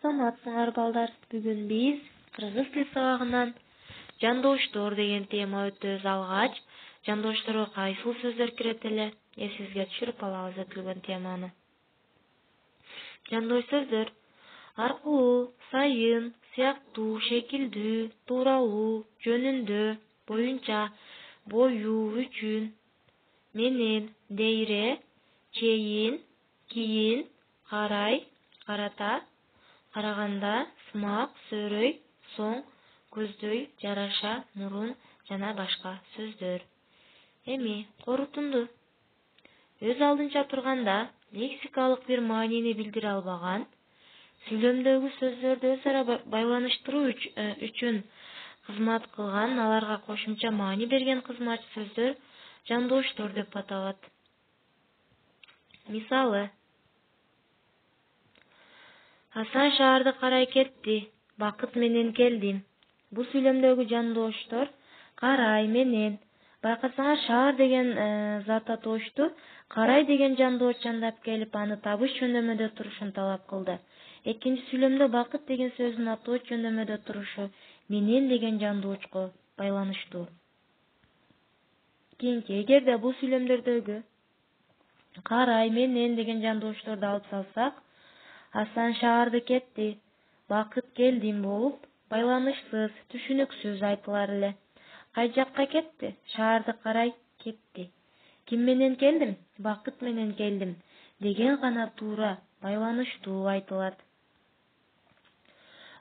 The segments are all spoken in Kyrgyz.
Саламатсыңар балдар. Бүгүн биз кыргыз тил сабагынан жандоштор деген тема өтөбүз. Алгач жандошторго кайсыл сөздөр кирет эле? Эсибизге түшүрүп алабыз өтүлгөн теманы. Жандош сөздөр аркылуу, сайын, сыяктуу, шекилдүү, тууралуу, жөнүндө, боюнча, бою, үчүн, менен, дейре, чейин, кийин, карай, карата, караганда, сымак, сөрөй, соң, көздөй, жараша, мурун жана башка сөздөр. Эми корутунду. Өз алдынча турганда лексикалык бир маанини билдире албаган, сүйлөмдөгү сөздөрдү өз ара байланыштыруу үчүн кызмат кылган, аларга кошумча маани берген кызматчы сөздөр жандоштор деп аталат. Мисалы: Асан шаарды карай кетти, бакыт менен келдим. Бул сүйлөмдөгү жандоштор карай менен. Байкасаңар, шаар деген зат атоошту карай деген жандоош жандап келип, аны табыш жөндөмөдө турушун талап кылды. Экинчи сүйлөмдө бакыт деген сөздүн атооч жөндөмөдө турушу менен деген жандоочко байланыштуу. Кийинки, эгерде бул сүйлөмдөрдөгү карай менен деген жандоошторду алып салсак, Асан шаарды кетти, бакыт келдим болуп, байланышсыз, түшүнүксүз айтылар эле. Кай жакка кетти? Шаарды карай кетти. Ким менен келдим? Бакыт менен келдим деген гана туура, байланыштуу айтылат.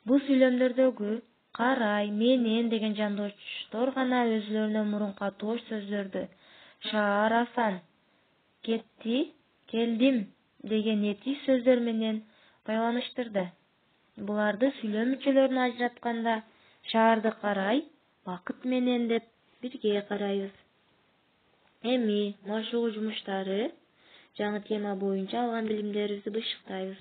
Бул сүйлөмдөрдөгү карай, менен деген жандооштор гана өзүлөрүнө мурунку атооч сөздөрдү шаар, Асан, кетти, келдим деген этий сөздөр менен байланыштырды. Буларды сүйлөм мүчөлөрүнө ажыратканда шаарды карай, бакыт менен деп бирге карайбыз. Эми машыгуу жумуштары жаңы тема боюнча алган билимдерибизди бышыктайбыз.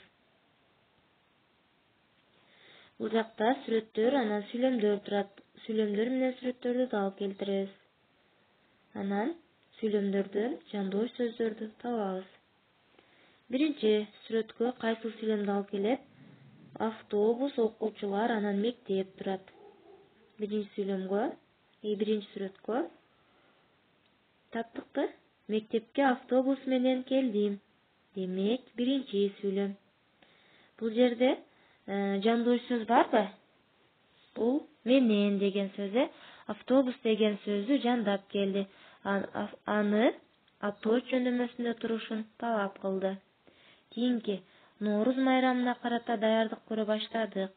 Бул жакта сүрөттөр, анан сүйлөмдөр турат. Сүйлөмдөр менен сүрөттөрдү да алып келтиребиз. Анан сүйлөмдөрдөн жандоош сөздөрдү табабыз. Биринчи сүрөткө кайсыл сүйлөмдү алып келет? Автобус, окуучулар, анан мектеп турат. Биринчи сүйлөмгө, биринчи сүрөткө таптыкты. Мектепке автобус менен келдим. Демек, биринчи сүйлөм. Бул жерде жандоош сөз барбы? Бул менен деген сөзү, автобус деген сөздү жандап келди. Аны атооч жөндөмөсүндө турушун талап кылды. Кийинки, Нооруз майрамына карата даярдык көрө баштадык.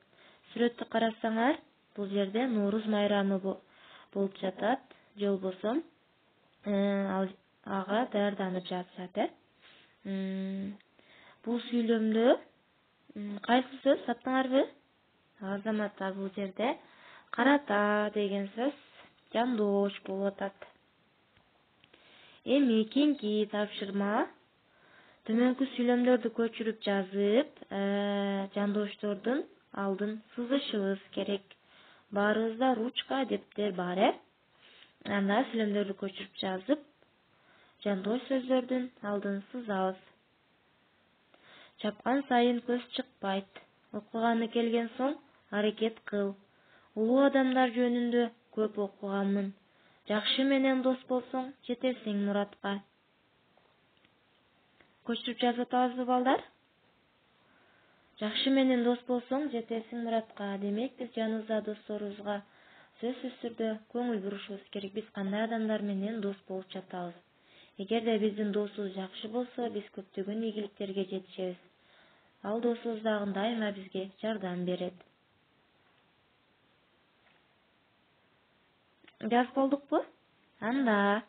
Сүрөттү карасаңар, бул жерде Нооруз майрамы болуп жатат, же болбосо ага даярданып жатышат. Бул сүйлөмдө кайсы сөз таптыңарбы? Азаматтар, бул жерде карата деген сөз жандоош болуп атат. Эми кийинки тапшырма: төмөнкү сүйлөмдөрдү көчүрүп жазып, жандооштордун алдын сызышыбыз керек. Баарыбызда ручка, дептер бар, Анда сүйлөмдөрдү көчүрүп жазып, жандоош сөздөрдүн алдын сызабыз. Чапкан сайын көз чыкпайт. Окуганы келген соң аракет кыл. Улуу адамдар жөнүндө көп окуганмын. Жакшы менен дос болсоң, жетесиң муратка. Көчүрүп жазып атабызбы, балдар? Жакшы менен дос болсоң, жетесиң муратка. Демек, биз жаныбызда досторубузга сөзсүз түрдө көңүл бурушубуз керек. Биз кандай адамдар менен дос болуп жатабыз? Эгерде биздин досубуз жакшы болсо, биз көптөгөн ийгиликтерге жетишебиз. Ал досубуз дагы дайыма бизге жардам берет. Жазып болдукпу? Анда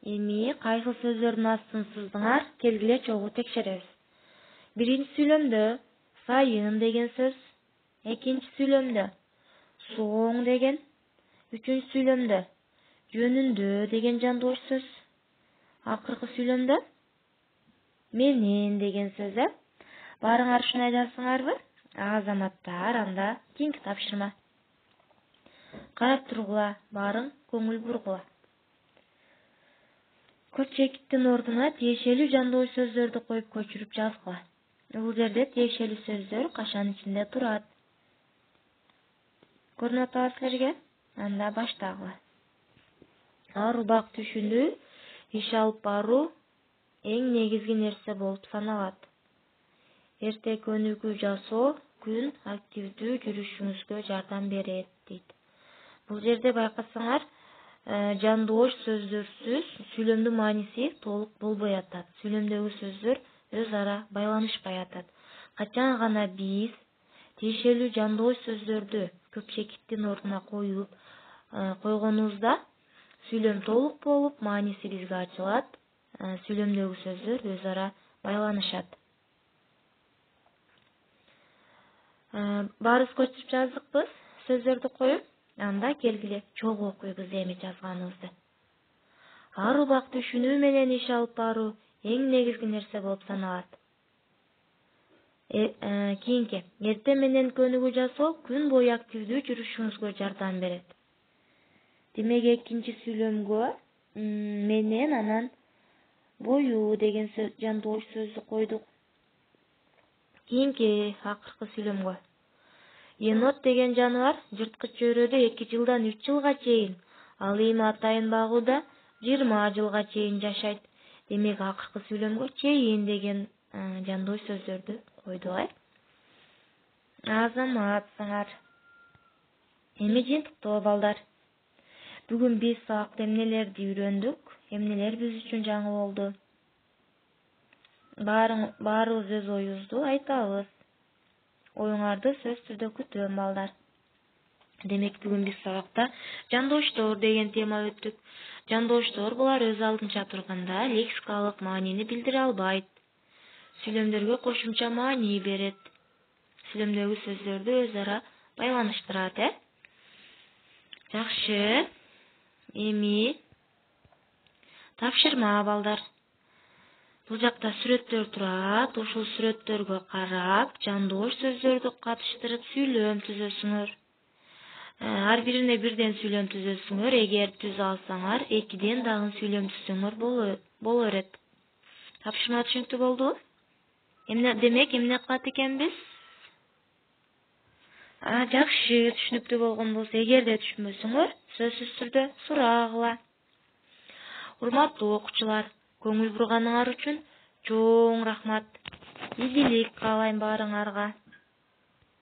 эми кайсыл сөздөрдүн астын сыздыңар? Келгиле чогуу текшеребиз. Биринчи сүйлөмдө сайын деген сөз, экинчи сүйлөмдө соң деген, үчүнчү сүйлөмдө жөнүндө деген жандоош сөз, акыркы сүйлөмдө менен деген сөз. Баарыңар ушуну айдасыңарбы? Азаматтар, анда кийинки тапшырма. Карап тургула, баарын көңүл бургула. Код чекиттин ордуна тиешелүү жандоош сөздөрдү коюп көчүрүп жазгыла. Бул жерде тиешелүү сөздөр кашан ичинде турат. Көрүнүп атабы силерге? Анда баштагыла. Ар убак түшүнүү, иш алып баруу эң негизги нерсе болуп саналат. Эрте көнүгүү жасоо күн активдүү жүрүшүңүзгө жардам берет дейт. Бул жерде байкасаңар, жандоош сөздөрсүз сүйлөмдүн мааниси толук болбой атат. Сүйлөмдөгү сөздөр өз ара байланышпай атат. Качан гана биз тиешелүү жандоош сөздөрдү көпчекиттин ордуна койгонубузда сүйлөм толук болуп, мааниси бизге ачылат. Сүйлөмдөгү сөздөр өз ара байланышат. Баарыбыз көчүрүп жаздыкпыз сөздөрдү коюп. Анда келгиле чогуу окуйбуз эми жазганыбызды. Ар убак түшүнүү менен иш алып баруу эң негизги нерсе болуп саналат. Кийинки эрте менен көнүгүү жасоо күн бою активдүү жүрүшүңүзгө жардам берет. Демек экинчи сүйлөмгө менен анан бою деген жандоош сөздү койдук. Кийинки акыркы сүйлөмгө. Енот деген жаныбар жырткыч чөйрөдө 2 жылдан 3 жылга чейин, ал эми атайын багууда 20 жылга чейин жашайт. Демек акыркы сүйлөмгө чейин деген жандоош сөздөрдү койдук. Азаматсыңар. Эми жыйынтыктоо балдар. Бүгүн биз сабакта эмнелерди үйрөндүк? Эмнелер биз үчүн жаңы болду? Баарыбыз өз оюбузду айтабыз. Оюңарды сөз түрдө күтөм балдар. Демек бүгүн биз сабакта жандооштор деген тема өттүк. Жандооштор булар өз алдынча турганда лексикалык маанини билдире албайт. Сүйлөмдөргө кошумча маани берет. Сүйлөмдөгү сөздөрдү өз ара байланыштырат, Жакшы. Эми тапшырма балдар. Бул жакта сүрөттөр турат. Ушул сүрөттөргө карап, жандоош сөздөрдү катыштырып сүйлөм түзөсүңөр. Ар бирине бирден сүйлөм түзөсүңөр. Эгер түзө алсаңар, 2ден дагы сүйлөм түзсөңөр боло берет. Тапшырма түшүнүктүү болдубу? Демек эмне кылат экенбиз? Жакшы, түшүнүктүү болгон болсо, эгерде түшүнбөсөңөр, сөзсүз түрдө сурагыла. Урматтуу окуучулар, көңүл бурганыңар үчүн чоң рахмат. Ийгилик каалайм баарыңарга.